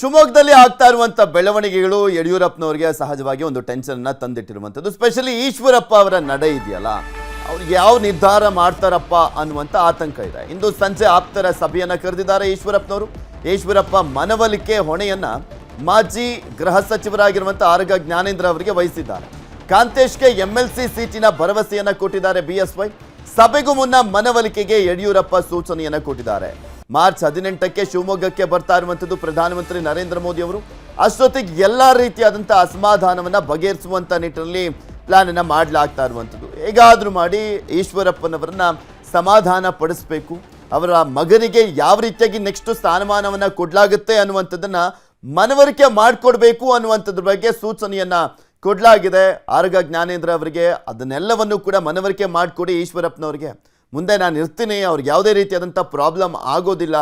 ಶಿವಮೊಗ್ಗದಲ್ಲಿ ಆಗ್ತಾ ಇರುವಂತ ಬೆಳವಣಿಗೆಗಳು ಯಡಿಯೂರಪ್ಪನವರಿಗೆ ಸಹಜವಾಗಿ ಒಂದು ಟೆನ್ಷನ್ ಅನ್ನ ತಂದಿಟ್ಟಿರುವಂತದ್ದು. ಸ್ಪೆಷಲಿ ಈಶ್ವರಪ್ಪ ಅವರ ನಡೆ ಇದೆಯಲ್ಲ, ಅವ್ರು ಯಾವ ನಿರ್ಧಾರ ಮಾಡ್ತಾರಪ್ಪ ಅನ್ನುವಂತ ಆತಂಕ ಇದೆ. ಇಂದು ಸಂಜೆ ಆಪ್ತರ ಸಭೆಯನ್ನ ಕರೆದಿದ್ದಾರೆ ಈಶ್ವರಪ್ಪನವರು. ಈಶ್ವರಪ್ಪ ಮನವೊಲಿಕೆ ಹೊಣೆಯನ್ನ ಮಾಜಿ ಗೃಹ ಸಚಿವರಾಗಿರುವಂತ ಆರಗ ಜ್ಞಾನೇಂದ್ರ ಅವರಿಗೆ ವಹಿಸಿದ್ದಾರೆ. ಕಾಂತೇಶ್ಗೆ MLC ಸೀಟಿನ ಭರವಸೆಯನ್ನ ಕೊಟ್ಟಿದ್ದಾರೆ BSY. ಸಭೆಗೂ ಮುನ್ನ ಮನವೊಲಿಕೆಗೆ ಯಡಿಯೂರಪ್ಪ ಸೂಚನೆಯನ್ನ ಕೊಟ್ಟಿದ್ದಾರೆ. ಮಾರ್ಚ್ 18ಕ್ಕೆ ಶಿವಮೊಗ್ಗಕ್ಕೆ ಬರ್ತಾ ಇರುವಂಥದ್ದು ಪ್ರಧಾನಮಂತ್ರಿ ನರೇಂದ್ರ ಮೋದಿ ಅವರು. ಅಷ್ಟೊತ್ತಿಗೆ ಎಲ್ಲ ರೀತಿಯಾದಂಥ ಅಸಮಾಧಾನವನ್ನು ಬಗೆಹರಿಸುವಂಥ ನಿಟ್ಟಿನಲ್ಲಿ ಪ್ಲಾನ್ ಅನ್ನು ಮಾಡಲಾಗ್ತಾ ಇರುವಂಥದ್ದು. ಹೇಗಾದರೂ ಮಾಡಿ ಈಶ್ವರಪ್ಪನವರನ್ನ ಸಮಾಧಾನ ಪಡಿಸಬೇಕು, ಅವರ ಮಗನಿಗೆ ಯಾವ ರೀತಿಯಾಗಿ ನೆಕ್ಸ್ಟ್ ಸ್ಥಾನಮಾನವನ್ನು ಕೊಡಲಾಗುತ್ತೆ ಅನ್ನುವಂಥದ್ದನ್ನ ಮನವರಿಕೆ ಮಾಡಿಕೊಡ್ಬೇಕು ಅನ್ನುವಂಥದ್ರ ಬಗ್ಗೆ ಸೂಚನೆಯನ್ನ ಕೊಡಲಾಗಿದೆ ಆರಗ ಜ್ಞಾನೇಂದ್ರ ಅವರಿಗೆ. ಅದನ್ನೆಲ್ಲವನ್ನು ಕೂಡ ಮನವರಿಕೆ ಮಾಡಿಕೊಡಿ ಈಶ್ವರಪ್ಪನವರಿಗೆ. ಮುಂದೆ ನಾನು ಇರ್ತೀನಿ, ಅವ್ರಿಗೆ ಯಾವುದೇ ರೀತಿಯಾದಂಥ ಪ್ರಾಬ್ಲಮ್ ಆಗೋದಿಲ್ಲ,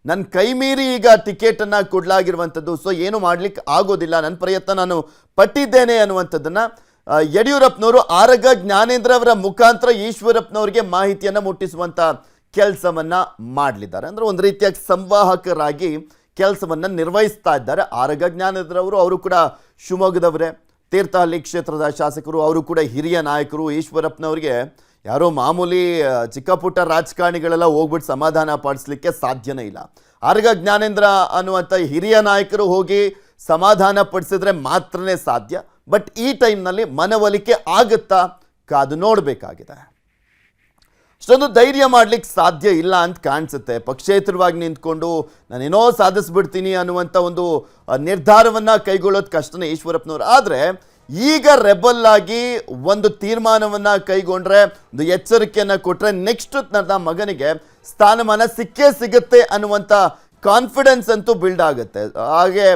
ನನ್ನ ಕೈ ಮೀರಿ ಈಗ ಟಿಕೆಟನ್ನು ಕೊಡಲಾಗಿರುವಂಥದ್ದು, ಸೊ ಏನು ಮಾಡಲಿಕ್ಕೆ ಆಗೋದಿಲ್ಲ, ನನ್ನ ಪ್ರಯತ್ನ ನಾನು ಪಟ್ಟಿದ್ದೇನೆ ಅನ್ನುವಂಥದ್ದನ್ನು ಯಡಿಯೂರಪ್ಪನವರು ಆರಗ ಜ್ಞಾನೇಂದ್ರ ಅವರ ಮುಖಾಂತರ ಈಶ್ವರಪ್ಪನವರಿಗೆ ಮಾಹಿತಿಯನ್ನು ಮುಟ್ಟಿಸುವಂಥ ಕೆಲಸವನ್ನು ಮಾಡಲಿದ್ದಾರೆ. ಅಂದರೆ ಒಂದು ರೀತಿಯಾಗಿ ಸಂವಾಹಕರಾಗಿ ಕೆಲಸವನ್ನು ನಿರ್ವಹಿಸ್ತಾ ಇದ್ದಾರೆ ಆರಗ ಜ್ಞಾನೇಂದ್ರ ಅವರು. ಅವರು ಕೂಡ ಶಿವಮೊಗ್ಗದವರೇ, ತೀರ್ಥಹಳ್ಳಿ ಕ್ಷೇತ್ರದ ಶಾಸಕರು, ಅವರು ಕೂಡ ಹಿರಿಯ ನಾಯಕರು. ಈಶ್ವರಪ್ಪನವರಿಗೆ ಯಾರೋ ಮಾಮೂಲಿ ಚಿಕ್ಕ ಪುಟ್ಟ ರಾಜಕಾರಣಿಗಳೆಲ್ಲ ಹೋಗ್ಬಿಟ್ಟು ಸಮಾಧಾನ ಪಡಿಸ್ಲಿಕ್ಕೆ ಸಾಧ್ಯನೇ ಇಲ್ಲ. ಆರಗ ಜ್ಞಾನೇಂದ್ರ ಅನ್ನುವಂಥ ಹಿರಿಯ ನಾಯಕರು ಹೋಗಿ ಸಮಾಧಾನ ಪಡಿಸಿದ್ರೆ ಮಾತ್ರನೇ ಸಾಧ್ಯ. ಬಟ್ ಈ ಟೈಮ್ನಲ್ಲಿ ಮನವೊಲಿಕೆ ಆಗುತ್ತಾ ಕಾದು ನೋಡಬೇಕಾಗಿದೆ. ಅಷ್ಟೊಂದು ಧೈರ್ಯ ಮಾಡ್ಲಿಕ್ಕೆ ಸಾಧ್ಯ ಇಲ್ಲ ಅಂತ ಕಾಣಿಸುತ್ತೆ. ಪಕ್ಷೇತರವಾಗಿ ನಿಂತ್ಕೊಂಡು ನಾನೇನೋ ಸಾಧಿಸ್ಬಿಡ್ತೀನಿ ಅನ್ನುವಂಥ ಒಂದು ನಿರ್ಧಾರವನ್ನು ಕೈಗೊಳ್ಳೋದು ಕಷ್ಟನೇ ಈಶ್ವರಪ್ಪನವರು. ಆದರೆ ಈಗ ರೆಬಲ್ ಆಗಿ ಒಂದು ತೀರ್ಮಾನವನ್ನು ಕೈಗೊಂಡ್ರೆ, ಒಂದು ಎಚ್ಚರಿಕೆಯನ್ನು ಕೊಟ್ಟರೆ ನೆಕ್ಸ್ಟ್ ನನ್ನ ಮಗನಿಗೆ ಸ್ಥಾನಮಾನ ಸಿಕ್ಕೇ ಸಿಗುತ್ತೆ ಅನ್ನುವಂಥ ಕಾನ್ಫಿಡೆನ್ಸ್ ಅಂತೂ ಬಿಲ್ಡ್ ಆಗುತ್ತೆ. ಹಾಗೆ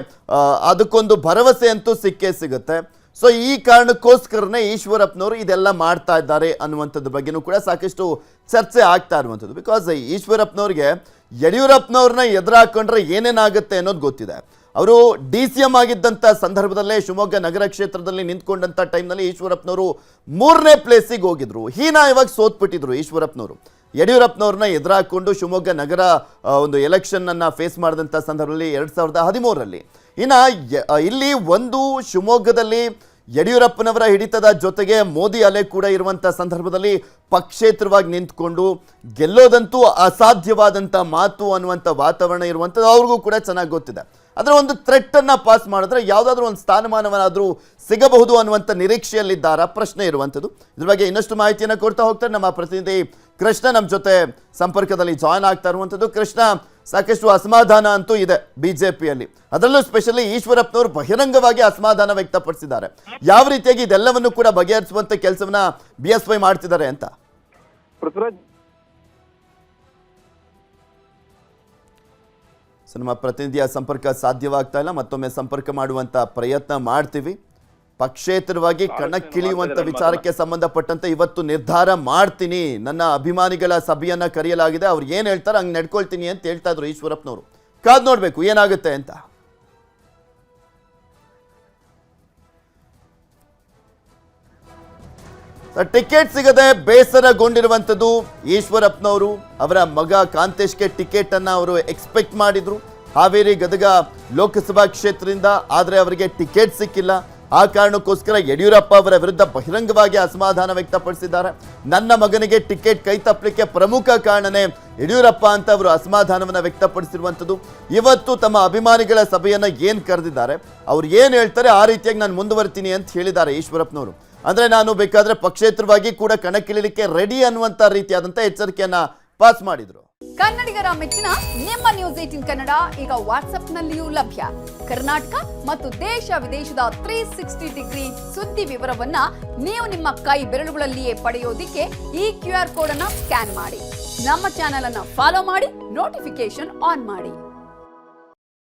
ಅದಕ್ಕೊಂದು ಭರವಸೆ ಅಂತೂ ಸಿಕ್ಕೇ ಸಿಗುತ್ತೆ. ಸೊ ಈ ಕಾರಣಕ್ಕೋಸ್ಕರನೇ ಈಶ್ವರಪ್ಪನವರು ಇದೆಲ್ಲ ಮಾಡ್ತಾ ಇದ್ದಾರೆ ಅನ್ನುವಂಥದ್ದು ಬಗ್ಗೆನೂ ಕೂಡ ಸಾಕಷ್ಟು ಚರ್ಚೆ ಆಗ್ತಾ ಇರುವಂಥದ್ದು. ಬಿಕಾಸ್ ಈಶ್ವರಪ್ಪನವ್ರಿಗೆ ಯಡಿಯೂರಪ್ಪನವ್ರನ್ನ ಎದುರಾಕೊಂಡ್ರೆ ಏನೇನಾಗುತ್ತೆ ಅನ್ನೋದು ಗೊತ್ತಿದೆ. ಅವರು DCM ಆಗಿದ್ದಂಥ ಸಂದರ್ಭದಲ್ಲೇ ಶಿವಮೊಗ್ಗ ನಗರ ಕ್ಷೇತ್ರದಲ್ಲಿ ನಿಂತ್ಕೊಂಡಂಥ ಟೈಮ್ನಲ್ಲಿ ಈಶ್ವರಪ್ಪನವರು 3ನೇ ಪ್ಲೇಸಿಗೆ ಹೋಗಿದ್ರು. ಹೀನಾಯವಾಗಿ ಸೋತ್ಬಿಟ್ಟಿದ್ರು ಈಶ್ವರಪ್ಪನವರು. ಯಡಿಯೂರಪ್ಪನವ್ರನ್ನ ಎದುರಾಕೊಂಡು ಶಿವಮೊಗ್ಗ ನಗರ ಒಂದು ಎಲೆಕ್ಷನ್ನನ್ನು ಫೇಸ್ ಮಾಡಿದಂಥ ಸಂದರ್ಭದಲ್ಲಿ 2013ರಲ್ಲಿ. ಇನ್ನು ಇಲ್ಲಿ ಒಂದು ಶಿವಮೊಗ್ಗದಲ್ಲಿ ಯಡಿಯೂರಪ್ಪನವರ ಹಿಡಿತದ ಜೊತೆಗೆ ಮೋದಿ ಅಲೆ ಕೂಡ ಇರುವಂಥ ಸಂದರ್ಭದಲ್ಲಿ ಪಕ್ಷೇತರವಾಗಿ ನಿಂತ್ಕೊಂಡು ಗೆಲ್ಲೋದಂತೂ ಅಸಾಧ್ಯವಾದಂಥ ಮಾತು ಅನ್ನುವಂಥ ವಾತಾವರಣ ಇರುವಂಥದ್ದು ಅವ್ರಿಗೂ ಕೂಡ ಚೆನ್ನಾಗಿ ಗೊತ್ತಿದೆ. ಅದರ ಒಂದು ಥ್ರೆಟ್ಟನ್ನು ಪಾಸ್ ಮಾಡಿದ್ರೆ ಯಾವುದಾದ್ರೂ ಒಂದು ಸ್ಥಾನಮಾನವನ್ನಾದರೂ ಸಿಗಬಹುದು ಅನ್ನುವಂಥ ನಿರೀಕ್ಷೆಯಲ್ಲಿದ್ದಾರ ಪ್ರಶ್ನೆ ಇರುವಂಥದ್ದು. ಇದ್ರ ಬಗ್ಗೆ ಇನ್ನಷ್ಟು ಮಾಹಿತಿಯನ್ನು ಕೊಡ್ತಾ ಹೋಗ್ತಾರೆ ನಮ್ಮ ಪ್ರತಿನಿಧಿ ಕೃಷ್ಣ ನಮ್ಮ ಜೊತೆ ಸಂಪರ್ಕದಲ್ಲಿ ಜಾಯ್ನ್ ಆಗ್ತಾ ಇರುವಂಥದ್ದು. ಕೃಷ್ಣ, ಸಾಕಷ್ಟು ಅಸಮಾಧಾನ ಅಂತೂ ಇದೆ ಬಿಜೆಪಿಯಲ್ಲಿ, ಅದರಲ್ಲೂ ಸ್ಪೆಷಲಿ ಈಶ್ವರಪ್ಪನವರು ಬಹಿರಂಗವಾಗಿ ಅಸಮಾಧಾನ ವ್ಯಕ್ತಪಡಿಸಿದ್ದಾರೆ. ಯಾವ ರೀತಿಯಾಗಿ ಇದೆಲ್ಲವನ್ನು ಕೂಡ ಬಗೆಹರಿಸುವಂತ ಕೆಲಸವನ್ನ BSY ಮಾಡ್ತಿದ್ದಾರೆ ಅಂತ? ನಮ್ಮ ಪ್ರತಿನಿಧಿಯ ಸಂಪರ್ಕ ಸಾಧ್ಯವಾಗ್ತಾ ಇಲ್ಲ, ಮತ್ತೊಮ್ಮೆ ಸಂಪರ್ಕ ಮಾಡುವಂತ ಪ್ರಯತ್ನ ಮಾಡ್ತೀವಿ. ಪಕ್ಷೇತರವಾಗಿ ಕಣಕ್ಕಿಳಿಯುವಂತ ವಿಚಾರಕ್ಕೆ ಸಂಬಂಧಪಟ್ಟಂತೆ ಇವತ್ತು ನಿರ್ಧಾರ ಮಾಡ್ತೀನಿ, ನನ್ನ ಅಭಿಮಾನಿಗಳ ಸಭೆಯನ್ನ ಕರೆಯಲಾಗಿದೆ, ಅವ್ರು ಏನ್ ಹೇಳ್ತಾರೆ ಹಂಗೆ ನಡ್ಕೊಳ್ತೀನಿ ಅಂತ ಹೇಳ್ತಾ ಇದ್ರು ಈಶ್ವರಪ್ಪನವರು. ಕಾದ್ ನೋಡ್ಬೇಕು ಏನಾಗುತ್ತೆ ಅಂತ. ಟಿಕೆಟ್ ಸಿಗದೆ ಬೇಸರಗೊಂಡಿರುವಂಥದ್ದು ಈಶ್ವರಪ್ಪನವರು. ಅವರ ಮಗ ಕಾಂತೇಶ್ಗೆ ಟಿಕೆಟ್ ಅನ್ನ ಅವರು ಎಕ್ಸ್ಪೆಕ್ಟ್ ಮಾಡಿದ್ರು ಹಾವೇರಿ ಗದಗ ಲೋಕಸಭಾ ಕ್ಷೇತ್ರದಿಂದ. ಆದರೆ ಅವರಿಗೆ ಟಿಕೆಟ್ ಸಿಕ್ಕಿಲ್ಲ. ಆ ಕಾರಣಕ್ಕೋಸ್ಕರ ಯಡಿಯೂರಪ್ಪ ಅವರ ವಿರುದ್ಧ ಬಹಿರಂಗವಾಗಿ ಅಸಮಾಧಾನ ವ್ಯಕ್ತಪಡಿಸಿದ್ದಾರೆ. ನನ್ನ ಮಗನಿಗೆ ಟಿಕೆಟ್ ಕೈ ತಪ್ಪಲಿಕ್ಕೆ ಪ್ರಮುಖ ಕಾರಣನೇ ಯಡಿಯೂರಪ್ಪ ಅಂತ ಅವರು ಅಸಮಾಧಾನವನ್ನು ವ್ಯಕ್ತಪಡಿಸಿರುವಂಥದ್ದು. ಇವತ್ತು ತಮ್ಮ ಅಭಿಮಾನಿಗಳ ಸಭೆಯನ್ನು ಏನು ಕರೆದಿದ್ದಾರೆ, ಅವ್ರು ಏನು ಹೇಳ್ತಾರೆ ಆ ರೀತಿಯಾಗಿ ನಾನು ಮುಂದುವರಿತೀನಿ ಅಂತ ಹೇಳಿದ್ದಾರೆ ಈಶ್ವರಪ್ಪನವರು. ಅಂದರೆ ನಾನು ಬೇಕಾದರೆ ಪಕ್ಷೇತರವಾಗಿ ಕೂಡ ಕಣಕ್ಕಿಳಿಲಿಕ್ಕೆ ರೆಡಿ ಅನ್ನುವಂಥ ರೀತಿಯಾದಂಥ ಎಚ್ಚರಿಕೆಯನ್ನ ಪಾಸ್ ಮಾಡಿದ್ರು. ಕನ್ನಡಿಗರ ಮೆಚ್ಚಿನ ನಿಮ್ಮ ನ್ಯೂಸ್ 18 ಕನ್ನಡ ಈಗ ವಾಟ್ಸ್ಆಪ್ನಲ್ಲಿಯೂ ಲಭ್ಯ. ಕರ್ನಾಟಕ ಮತ್ತು ದೇಶ ವಿದೇಶದ 360 ಡಿಗ್ರಿ ಸುದ್ದಿ ವಿವರವನ್ನ ನೀವು ನಿಮ್ಮ ಕೈ ಬೆರಳುಗಳಲ್ಲಿಯೇ ಪಡೆಯೋದಿಕ್ಕೆ ಈ QR ಕೋಡ್ ಅನ್ನ ಸ್ಕ್ಯಾನ್ ಮಾಡಿ. ನಮ್ಮ ಚಾನೆಲ್ ಅನ್ನ ಫಾಲೋ ಮಾಡಿ, ನೋಟಿಫಿಕೇಶನ್ ಆನ್ ಮಾಡಿ.